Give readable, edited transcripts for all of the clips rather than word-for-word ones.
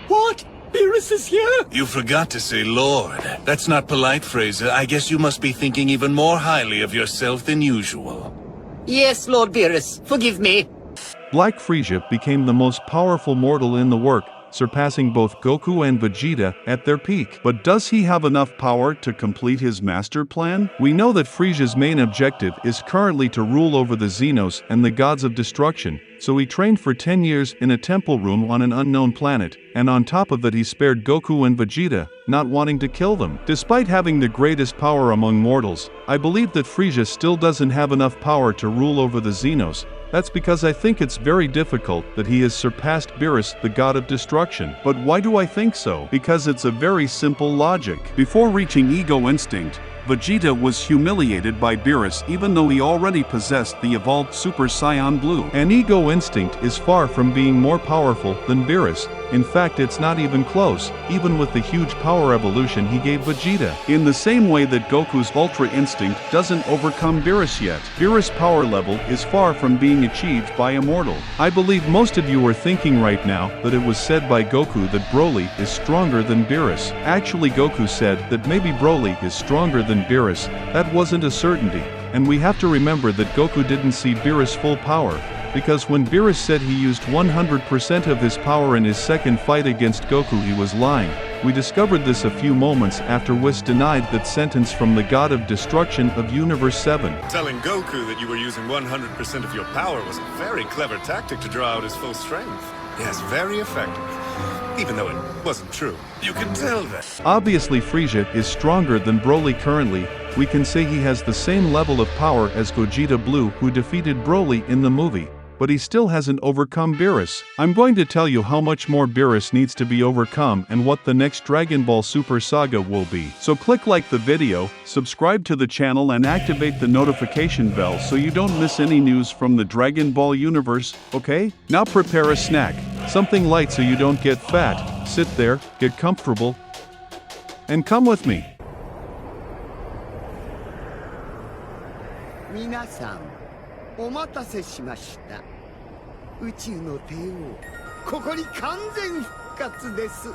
What? Beerus is here? You forgot to say Lord. That's not polite, Frieza. I guess you must be thinking even more highly of yourself than usual. Yes, Lord Beerus. Forgive me. Black Frieza became the most powerful mortal in the work, surpassing both Goku and Vegeta at their peak. But does he have enough power to complete his master plan? We know that Frieza's main objective is currently to rule over the Xenos and the gods of destruction, so he trained for 10 years in a temple room on an unknown planet, and on top of that he spared Goku and Vegeta, not wanting to kill them. Despite having the greatest power among mortals, I believe that Frieza still doesn't have enough power to rule over the Xenos. That's because I think it's very difficult that he has surpassed Beerus, the god of destruction. But why do I think so? Because it's a very simple logic. Before reaching Ego Instinct, Vegeta was humiliated by Beerus even though he already possessed the evolved Super Saiyan Blue. And Ego Instinct is far from being more powerful than Beerus. In fact, it's not even close, even with the huge power evolution he gave Vegeta. In the same way that Goku's Ultra Instinct doesn't overcome Beerus yet, Beerus' power level is far from being achieved by a mortal. I believe most of you are thinking right now that it was said by Goku that Broly is stronger than Beerus. Actually, Goku said that maybe Broly is stronger than Beerus. That wasn't a certainty, and we have to remember that Goku didn't see Beerus' full power, because when Beerus said he used 100% of his power in his second fight against Goku, he was lying. We discovered this a few moments after Whis denied that sentence from the god of destruction of Universe 7. Telling Goku that you were using 100% of your power was a very clever tactic to draw out his full strength. Yes, very effective. Even though it wasn't true. You can tell that. Obviously Frieza is stronger than Broly currently. We can say he has the same level of power as Gogeta Blue, who defeated Broly in the movie. But he still hasn't overcome Beerus. I'm going to tell you how much more Beerus needs to be overcome and what the next Dragon Ball Super Saga will be. So click like the video, subscribe to the channel and activate the notification bell so you don't miss any news from the Dragon Ball universe, okay? Now prepare a snack, something light so you don't get fat. Sit there, get comfortable, and come with me. 皆さんお待たせしました。宇宙の帝王、ここに完全復活です。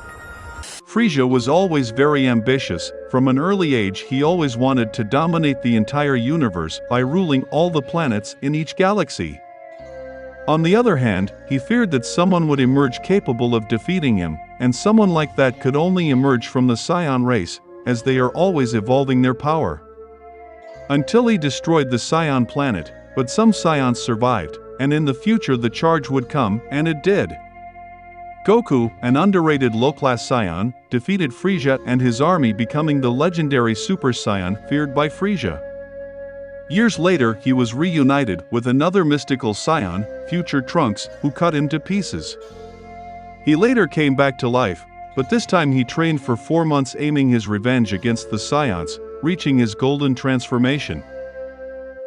Frieza was always very ambitious. From an early age he always wanted to dominate the entire universe by ruling all the planets in each galaxy. On the other hand, he feared that someone would emerge capable of defeating him, and someone like that could only emerge from the Saiyan race, as they are always evolving their power. Until he destroyed the Saiyan planet, but some Saiyans survived, and in the future the charge would come, and it did. Goku, an underrated low-class Saiyan, defeated Frieza and his army, becoming the legendary Super Saiyan feared by Frieza. Years later he was reunited with another mystical Saiyan, Future Trunks, who cut him to pieces. He later came back to life, but this time he trained for 4 months aiming his revenge against the Saiyans, reaching his golden transformation.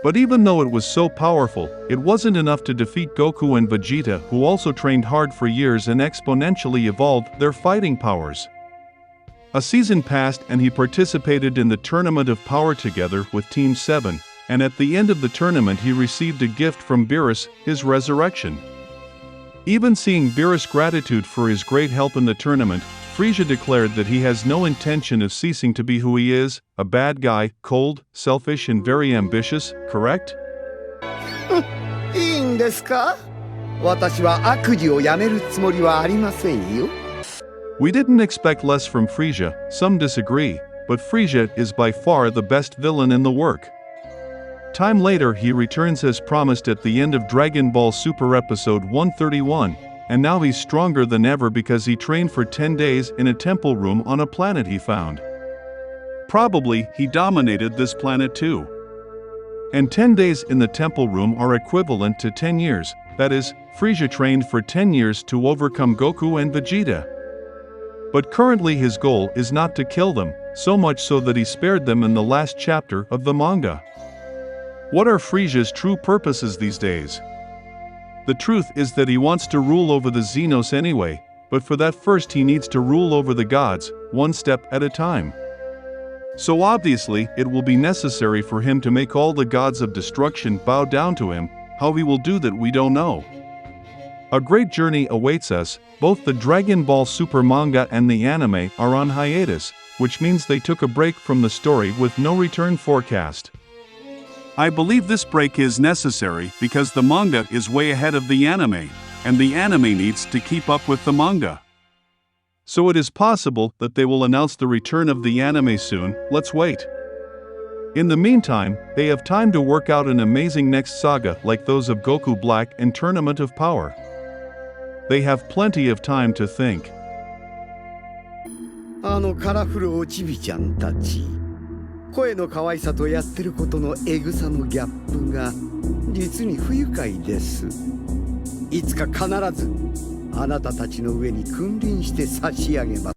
But even though it was so powerful, it wasn't enough to defeat Goku and Vegeta, who also trained hard for years and exponentially evolved their fighting powers. A season passed and he participated in the Tournament of Power together with Team 7, and at the end of the tournament he received a gift from Beerus, his resurrection. Even seeing Beerus' gratitude for his great help in the tournament, Frieza declared that he has no intention of ceasing to be who he is, a bad guy, cold, selfish and very ambitious, correct? いいんですか？私は悪事をやめるつもりはありませんよ。 We didn't expect less from Frieza, some disagree, but Frieza is by far the best villain in the work. Time later he returns as promised at the end of Dragon Ball Super Episode 131. And now he's stronger than ever because he trained for 10 days in a temple room on a planet he found. Probably he dominated this planet too. And 10 days in the temple room are equivalent to 10 years, that is, Frieza trained for 10 years to overcome Goku and Vegeta. But currently his goal is not to kill them, so much so that he spared them in the last chapter of the manga. What are Frieza's true purposes these days? The truth is that he wants to rule over the Xenos anyway, but for that first he needs to rule over the gods, one step at a time. So obviously, it will be necessary for him to make all the gods of destruction bow down to him. How he will do that we don't know. A great journey awaits us. Both the Dragon Ball Super manga and the anime are on hiatus, which means they took a break from the story with no return forecast. I believe this break is necessary because the manga is way ahead of the anime, and the anime needs to keep up with the manga. So it is possible that they will announce the return of the anime soon. Let's wait. In the meantime, they have time to work out an amazing next saga like those of Goku Black and Tournament of Power. They have plenty of time to think. あのカラフルおちびちゃんたち、声の可愛さとやってることのエグさのギャップが実に不愉快です。いつか必ずあなたたちの上に君臨して差し上げます。